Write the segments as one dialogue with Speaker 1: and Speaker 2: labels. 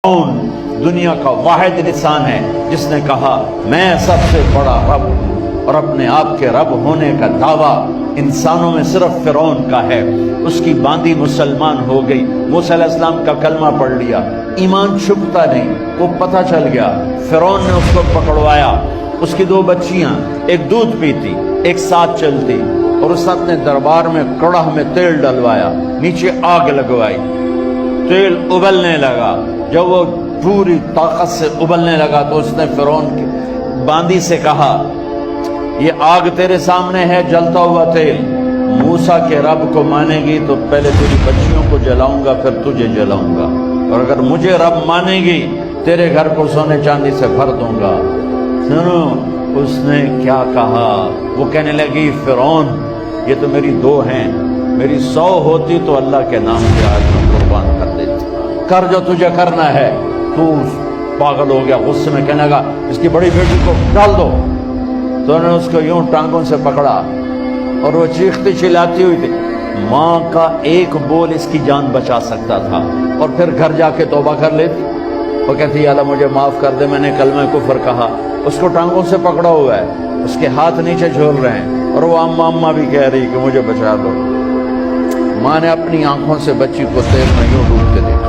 Speaker 1: فرعون دنیا کا واحد انسان ہے جس نے کہا میں سب سے بڑا رب ہوں، اور اپنے آپ کے رب ہونے کا دعویٰ انسانوں میں صرف فرعون کا ہے۔ اس کی باندی مسلمان ہو گئی، موسیٰ علیہ السلام کا کلمہ پڑھ لیا، ایمان چھپتا نہیں، وہ پتہ چل گیا۔ فرعون نے اس کو پکڑوایا، اس کی دو بچیاں، ایک دودھ پیتی ایک ساتھ چلتی، اور اس اپنے دربار میں کڑاہ میں تیل ڈلوایا، نیچے آگ لگوائی، تیل ابلنے لگا۔ جب وہ پوری طاقت سے ابلنے لگا تو اس نے فرعون کی باندی سے کہا یہ آگ تیرے سامنے ہے، جلتا ہوا تیل، موسیٰ کے رب کو مانے گی تو پہلے تیری بچیوں کو جلاؤں گا پھر تجھے جلاؤں گا، اور اگر مجھے رب مانے گی تیرے گھر کو سونے چاندی سے بھر دوں گا۔ سنو اس نے کیا کہا، وہ کہنے لگی فرعون یہ تو میری دو ہیں، میری 100 ہوتی تو اللہ کے نام سے آج میں قربان کر دیتی، کر جو تجھے کرنا ہے۔ تو پاگل ہو گیا، غصے میں کہنے لگا اس کی بڑی بیٹی کو ڈال دو۔ تو انہوں نے اس کو یوں ٹانگوں سے پکڑا اور وہ چیختی چلاتی ہوئی تھی۔ ماں کا ایک بول اس کی جان بچا سکتا تھا، اور پھر گھر جا کے توبہ کر لیتی، وہ کہتی یا اللہ مجھے معاف کر دے، میں نے کلمہ کفر کہا۔ اس کو ٹانگوں سے پکڑا ہوا ہے، اس کے ہاتھ نیچے جھول رہے ہیں، اور وہ اماں بھی کہہ رہی کہ مجھے بچا دو۔ ماں نے اپنی آنکھوں سے بچی کو تیل میں یوں ڈوبتے دیکھا،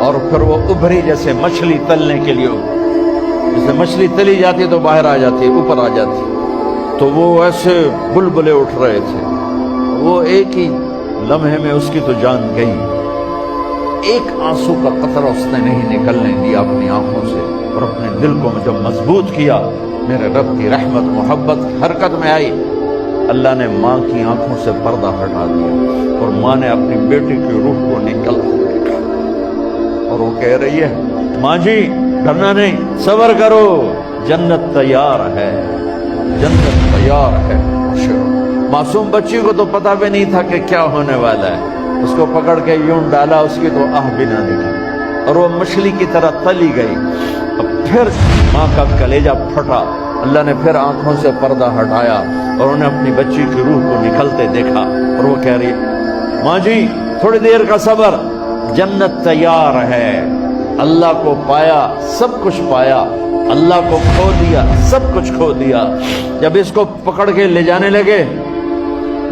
Speaker 1: اور پھر وہ ابھری جیسے مچھلی تلنے کے لیے، جیسے مچھلی تلی جاتی تو باہر آ جاتی، اوپر آ جاتی، تو وہ ایسے بلبلے اٹھ رہے تھے۔ وہ ایک ہی لمحے میں اس کی تو جان گئی، ایک آنسو کا قطرہ اس نے نہیں نکلنے دیا اپنی آنکھوں سے، اور اپنے دل کو جب مضبوط کیا، میرے رب کی رحمت محبت حرکت میں آئی۔ اللہ نے ماں کی آنکھوں سے پردہ ہٹا دیا، اور ماں نے اپنی بیٹی کی روح کو نکلتا دیکھا، اور وہ کہہ رہی ہے ماں جی ڈرنا نہیں، صبر کرو، جنت تیار ہے، جنت تیار ہے۔ معصوم بچی کو تو پتہ بھی نہیں تھا کہ کیا ہونے والا ہے، اس کو پکڑ کے یوں ڈالا، اس کی تو آہ بھی نہ نکلی، اور وہ مچھلی کی طرح تلی گئی۔ اب پھر ماں کا کلیجہ پھٹا، اللہ نے پھر آنکھوں سے پردہ ہٹایا، اور انہیں اپنی بچی کی روح کو نکلتے دیکھا، اور وہ کہہ رہی ہے ماں جی تھوڑی دیر کا صبر، جنت تیار ہے۔ اللہ کو پایا سب کچھ پایا، اللہ کو کھو دیا سب کچھ کھو دیا۔ جب اس کو پکڑ کے لے جانے لگے،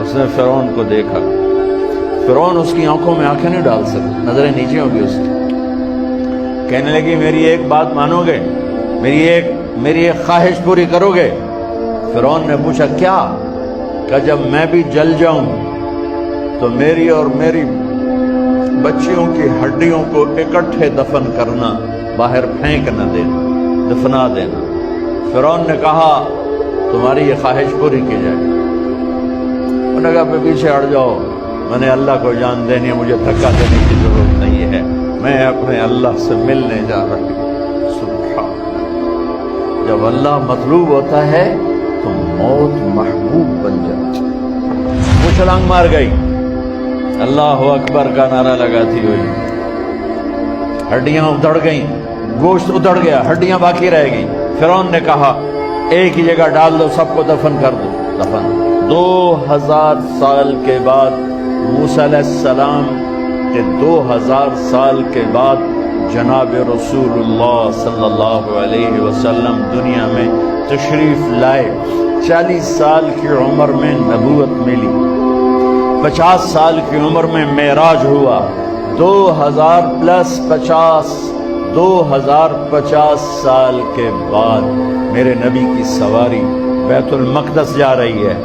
Speaker 1: اس نے فرعون کو دیکھا، فرعون اس کی آنکھوں میں آنکھیں نہیں ڈال سکتا، نظریں نیچے ہوگی اس کی۔ کہنے لگی میری ایک بات مانو گے، میری ایک خواہش پوری کرو گے؟ فرعون نے پوچھا کیا؟ کہ جب میں بھی جل جاؤں تو میری اور میری بچیوں کی ہڈیوں کو اکٹھے دفن کرنا، باہر پھینک نہ دینا، دفنا دینا۔ فرعون نے کہا تمہاری یہ خواہش پوری کی جائے۔ انہوں نے کہا پہ پیچھے ہٹ جاؤ، میں نے اللہ کو جان دینی ہے، مجھے دھکا دینے کی ضرورت نہیں ہے، میں اپنے اللہ سے ملنے جا رہی ہوں۔ سبحان اللہ، جب اللہ مطلوب ہوتا ہے تو موت محبوب بن جاتی۔ وہ چھلانگ مار گئی، اللہ اکبر کا نعرہ لگاتی ہوئی، ہڈیاں ادھڑ گئیں، گوشت ادھڑ گیا، ہڈیاں باقی رہ گئیں۔ فرعون نے کہا ایک ہی جگہ ڈال دو، سب کو دفن کر دو۔ دفن 2000 سال کے بعد، موسیٰ علیہ السلام کے 2000 سال کے بعد جناب رسول اللہ صلی اللہ علیہ وسلم دنیا میں تشریف لائے۔ 40 سال کی عمر میں نبوت ملی، 50 سال کی عمر میں معراج ہوا، 2050 سال کے بعد میرے نبی کی سواری بیت المقدس جا رہی ہے،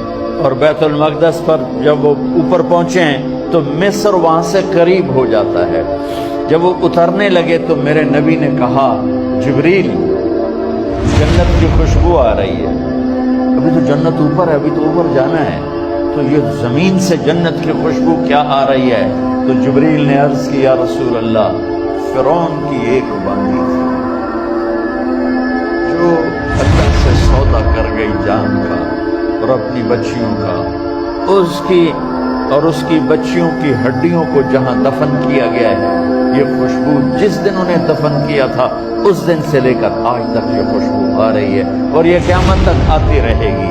Speaker 1: اور بیت المقدس پر جب وہ اوپر پہنچے ہیں تو مصر وہاں سے قریب ہو جاتا ہے۔ جب وہ اترنے لگے تو میرے نبی نے کہا جبریل جنت کی خوشبو آ رہی ہے، ابھی تو جنت اوپر ہے، ابھی تو اوپر جانا ہے، تو یہ زمین سے جنت کی خوشبو کیا آ رہی ہے؟ تو جبریل نے عرض کی یا رسول اللہ فرعون کی ایک باندی تھی جو اللہ سے سودا کر گئی جان کا اور اپنی بچیوں کا، اس کی بچیوں کی ہڈیوں کو جہاں دفن کیا گیا ہے، یہ خوشبو جس دن انہیں دفن کیا تھا اس دن سے لے کر آج تک یہ خوشبو آ رہی ہے، اور یہ قیامت تک آتی رہے گی۔